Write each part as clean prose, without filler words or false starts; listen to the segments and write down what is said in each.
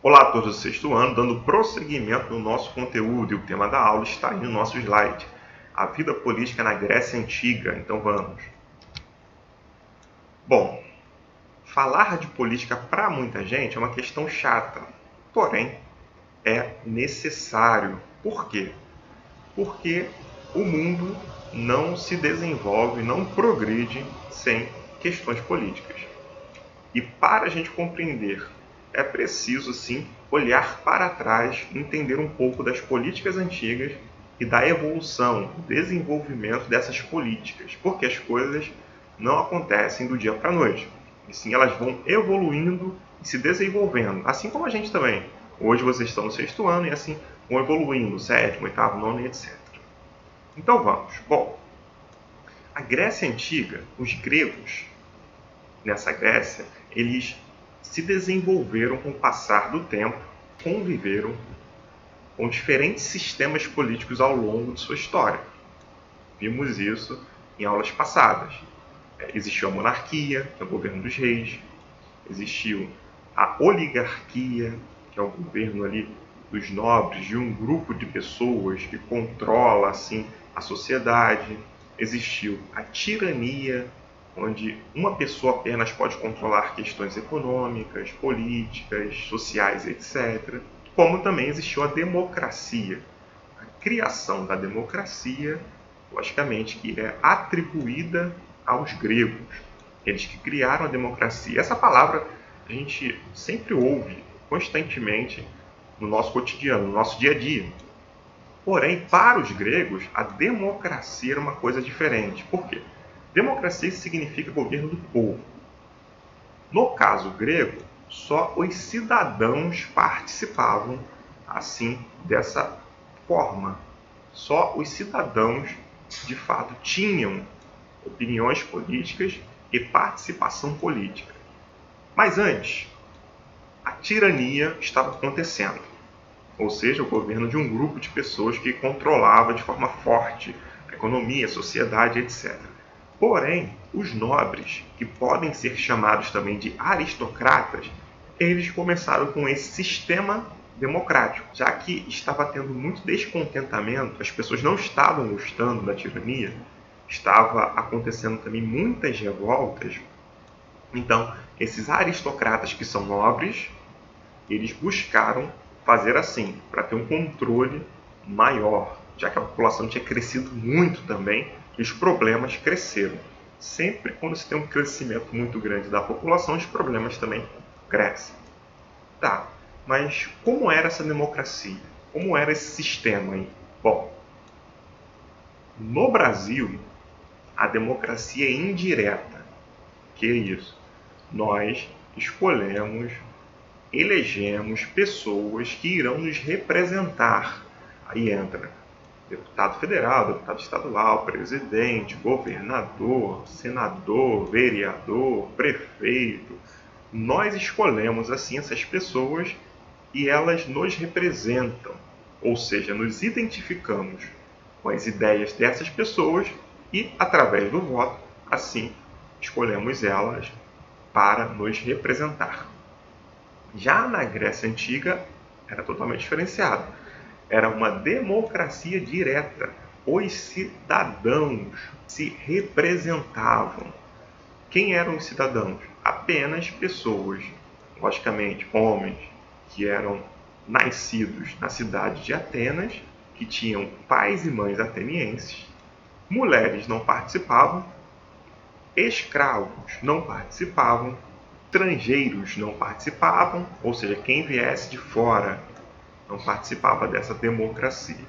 Olá a todos do sexto ano, dando prosseguimento no nosso conteúdo, e o tema da aula está aí no nosso slide. A vida política na Grécia Antiga. Então vamos. Bom, falar de política para muita gente é uma questão chata, porém é necessário. Por quê? Porque o mundo não se desenvolve, não progride sem questões políticas. E para a gente compreender, é preciso sim olhar para trás, entender um pouco das políticas antigas e da evolução, desenvolvimento dessas políticas, porque as coisas não acontecem do dia para a noite, e sim elas vão evoluindo e se desenvolvendo, assim como a gente também. Hoje vocês estão no sexto ano e assim vão evoluindo, sétimo, oitavo, nono, etc. Então vamos. Bom, a Grécia Antiga, os gregos, nessa Grécia, eles se desenvolveram com o passar do tempo, conviveram com diferentes sistemas políticos ao longo de sua história. Vimos isso em aulas passadas. Existiu a monarquia, que é o governo dos reis, existiu a oligarquia, que é o governo ali dos nobres, de um grupo de pessoas que controla assim a sociedade. Existiu a tirania, onde uma pessoa apenas pode controlar questões econômicas, políticas, sociais, etc. Como também existiu a democracia. A criação da democracia, logicamente, que é atribuída aos gregos. Eles que criaram a democracia. Essa palavra a gente sempre ouve constantemente no nosso cotidiano, no nosso dia a dia. Porém, para os gregos, a democracia era uma coisa diferente. Por quê? Democracia significa governo do povo. No caso grego, só os cidadãos participavam assim dessa forma. Só os cidadãos, de fato, tinham opiniões políticas e participação política. Mas antes, a tirania estava acontecendo, ou seja, o governo de um grupo de pessoas que controlava de forma forte a economia, a sociedade, etc. Porém, os nobres, que podem ser chamados também de aristocratas, eles começaram com esse sistema democrático, já que estava tendo muito descontentamento, as pessoas não estavam gostando da tirania, estava acontecendo também muitas revoltas. Então, esses aristocratas que são nobres, eles buscaram fazer assim, para ter um controle maior, já que a população tinha crescido muito também e os problemas cresceram. Sempre quando se tem um crescimento muito grande da população, os problemas também crescem. Tá, mas como era essa democracia? Como era esse sistema aí? Bom, no Brasil, a democracia é indireta. Que é isso? Nós escolhemos, elegemos pessoas que irão nos representar. Aí entra deputado federal, deputado estadual, presidente, governador, senador, vereador, prefeito. Nós escolhemos assim essas pessoas e elas nos representam, ou seja, nos identificamos com as ideias dessas pessoas e, através do voto, assim, escolhemos elas para nos representar. Já na Grécia Antiga, era totalmente diferenciado. Era uma democracia direta. Os cidadãos se representavam. Quem eram os cidadãos? Apenas pessoas, logicamente, homens, que eram nascidos na cidade de Atenas, que tinham pais e mães atenienses. Mulheres não participavam, escravos não participavam, estrangeiros não participavam, ou seja, quem viesse de fora não participava dessa democracia.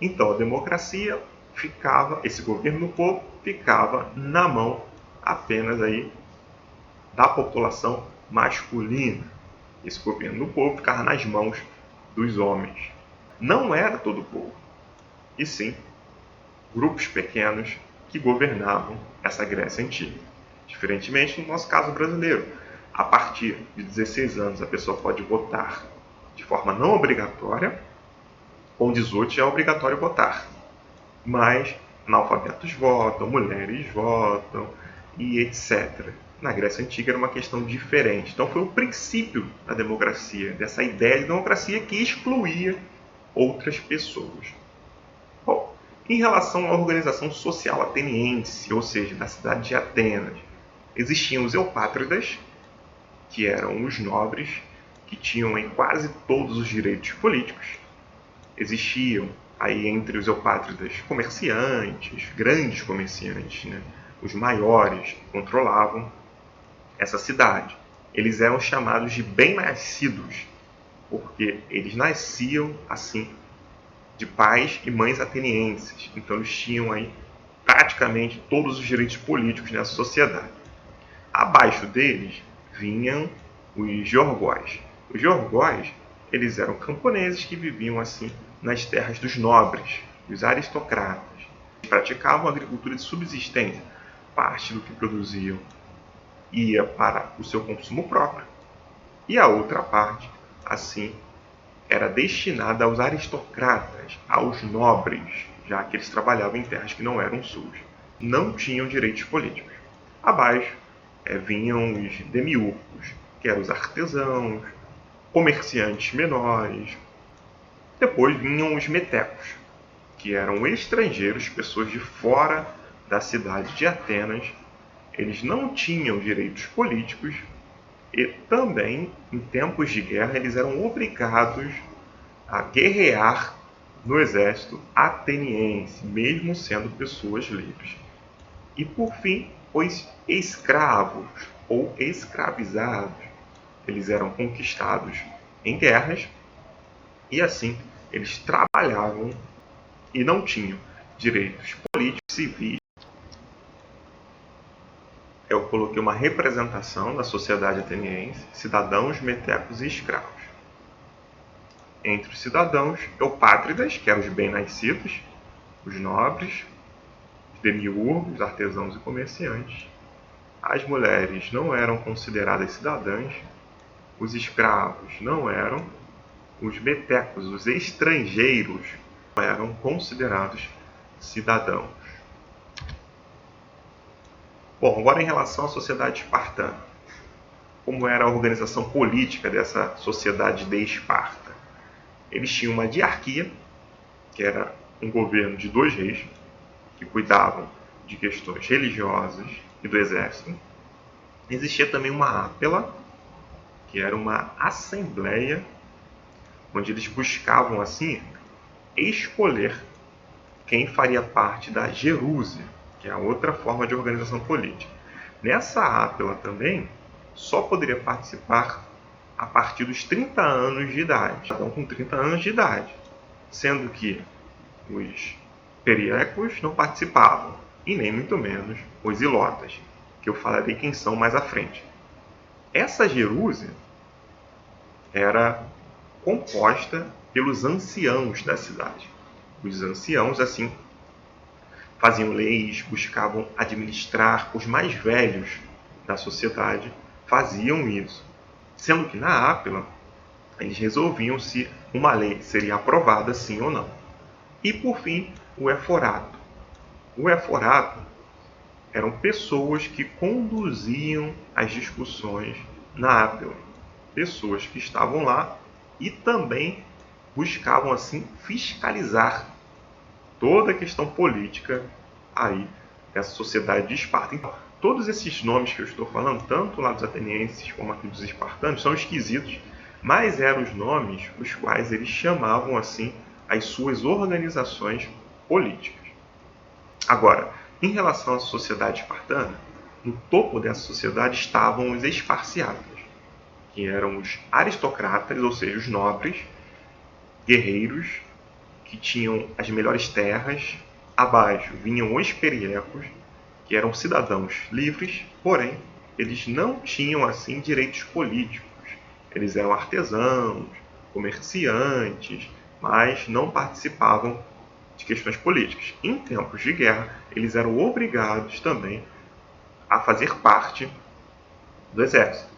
Então a democracia ficava, esse governo do povo ficava na mão apenas aí da população masculina. Esse governo do povo ficava nas mãos dos homens. Não era todo o povo, e sim grupos pequenos que governavam essa Grécia Antiga. Diferentemente no nosso caso brasileiro, a partir de 16 anos a pessoa pode votar de forma não obrigatória, com 18 já é obrigatório votar. Mas analfabetos votam, mulheres votam e etc. Na Grécia Antiga era uma questão diferente. Então foi o princípio da democracia, dessa ideia de democracia que excluía outras pessoas. Bom, em relação à organização social ateniense, ou seja, da cidade de Atenas, existiam os eupátridas, que eram os nobres, que tinham em quase todos os direitos políticos. Existiam aí entre os eupátridas comerciantes, grandes comerciantes, né? Os maiores controlavam essa cidade. Eles eram chamados de bem-nascidos, porque eles nasciam assim de pais e mães atenienses. Então eles tinham aí praticamente todos os direitos políticos nessa sociedade. Abaixo deles vinham os georgóis. Os georgóis, eles eram camponeses que viviam assim nas terras dos nobres, dos aristocratas. Eles praticavam agricultura de subsistência. Parte do que produziam ia para o seu consumo próprio e a outra parte, assim, era destinada aos aristocratas, aos nobres, já que eles trabalhavam em terras que não eram suas. Não tinham direitos políticos. Abaixo vinham os demiurgos, que eram os artesãos, comerciantes menores. Depois vinham os metecos, que eram estrangeiros, pessoas de fora da cidade de Atenas. Eles não tinham direitos políticos e também, em tempos de guerra, eles eram obrigados a guerrear no exército ateniense, mesmo sendo pessoas livres. E, por fim, os escravos ou escravizados. Eles eram conquistados em guerras e, assim, eles trabalhavam e não tinham direitos políticos, civis. Eu coloquei uma representação da sociedade ateniense, cidadãos, metecos e escravos. Entre os cidadãos, eupátridas, que eram os bem-nascidos, os nobres, os demiurgos, artesãos e comerciantes. As mulheres não eram consideradas cidadãs, os escravos não eram, os metecos, os estrangeiros, não eram considerados cidadãos. Bom, agora em relação à sociedade espartana. Como era a organização política dessa sociedade de Esparta? Eles tinham uma diarquia, que era um governo de 2 reis, que cuidavam de questões religiosas e do exército. Existia também uma ápela, que era uma assembleia, onde eles buscavam, assim, escolher quem faria parte da gerúsia, que é a outra forma de organização política. Nessa ápela também, só poderia participar a partir dos 30 anos de idade. Então, com 30 anos de idade. Sendo que os periecos não participavam, e nem muito menos os ilotas, que eu falarei quem são mais à frente. Essa gerúsia era composta pelos anciãos da cidade. Os anciãos, assim, faziam leis, buscavam administrar. Os mais velhos da sociedade faziam isso. Sendo que na ápila, eles resolviam se uma lei seria aprovada sim ou não. E por fim, o eforato. O eforato eram pessoas que conduziam as discussões na ápila. Pessoas que estavam lá e também buscavam assim fiscalizar toda a questão política aí dessa sociedade de Esparta. Então, todos esses nomes que eu estou falando, tanto lá dos atenienses como aqui dos espartanos, são esquisitos, mas eram os nomes os quais eles chamavam assim as suas organizações políticas. Agora, em relação à sociedade espartana, no topo dessa sociedade estavam os esparciatas, que eram os aristocratas, ou seja, os nobres, guerreiros, que tinham as melhores terras. Abaixo vinham os periecos, que eram cidadãos livres, porém, eles não tinham assim direitos políticos. Eles eram artesãos, comerciantes, mas não participavam de questões políticas. Em tempos de guerra, eles eram obrigados também a fazer parte do exército.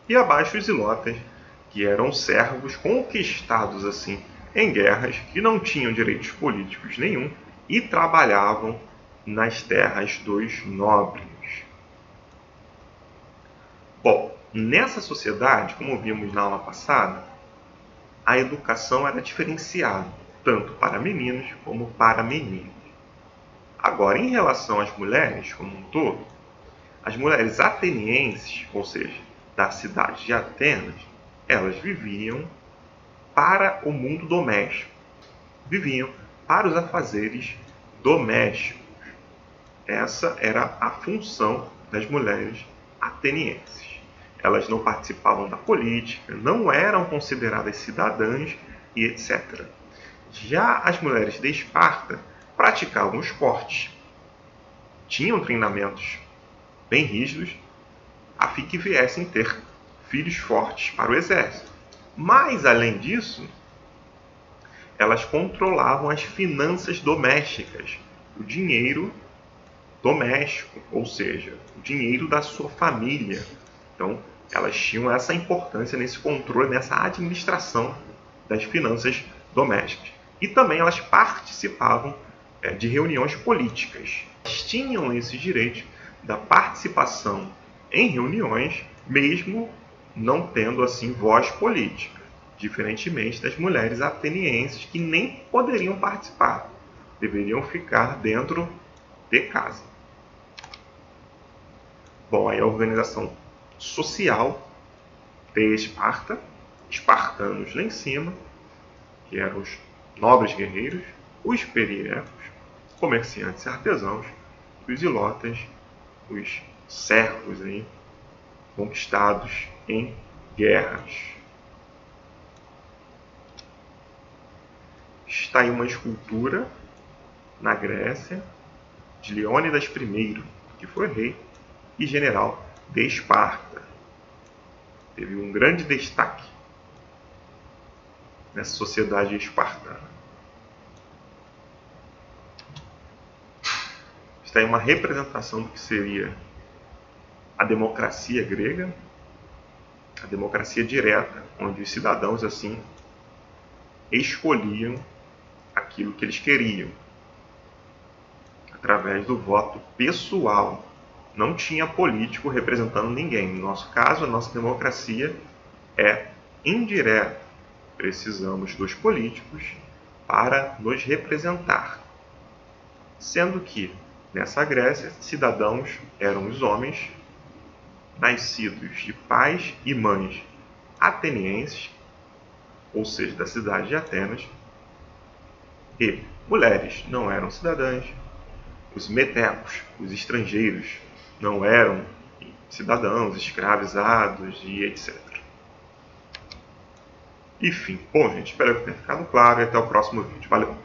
E abaixo os ilotas, que eram servos conquistados assim em guerras, que não tinham direitos políticos nenhum e trabalhavam nas terras dos nobres. Nessa sociedade, como vimos na aula passada, a educação era diferenciada, tanto para meninos como para meninas. Agora, em relação às mulheres como um todo, as mulheres atenienses, ou seja, da cidade de Atenas, elas viviam para o mundo doméstico, viviam para os afazeres domésticos. Essa era a função das mulheres atenienses. Elas não participavam da política, não eram consideradas cidadãs e etc. Já as mulheres de Esparta praticavam esportes, tinham treinamentos bem rígidos, a fim que viessem ter filhos fortes para o exército. Mas, além disso, elas controlavam as finanças domésticas, o dinheiro doméstico, ou seja, o dinheiro da sua família. Então, elas tinham essa importância nesse controle, nessa administração das finanças domésticas. E também elas participavam de reuniões políticas. Elas tinham esse direito da participação em reuniões, mesmo não tendo assim voz política, diferentemente das mulheres atenienses que nem poderiam participar, deveriam ficar dentro de casa. Bom, aí a organização social de Esparta, espartanos lá em cima, que eram os nobres guerreiros, os periecos, comerciantes e artesãos, os ilotas, os servos aí, conquistados em guerras. Está aí uma escultura na Grécia de Leônidas I, que foi rei e general de Esparta. Teve um grande destaque nessa sociedade espartana. Está aí uma representação do que seria a democracia grega, a democracia direta, onde os cidadãos assim escolhiam aquilo que eles queriam através do voto pessoal. Não tinha político representando ninguém. No nosso caso, a nossa democracia é indireta. Precisamos dos políticos para nos representar. Sendo que, nessa Grécia, cidadãos eram os homens nascidos de pais e mães atenienses, ou seja, da cidade de Atenas, e mulheres não eram cidadãs, os metecos, os estrangeiros, não eram cidadãos, escravizados e etc. Enfim, bom gente, espero que tenha ficado claro e até o próximo vídeo. Valeu!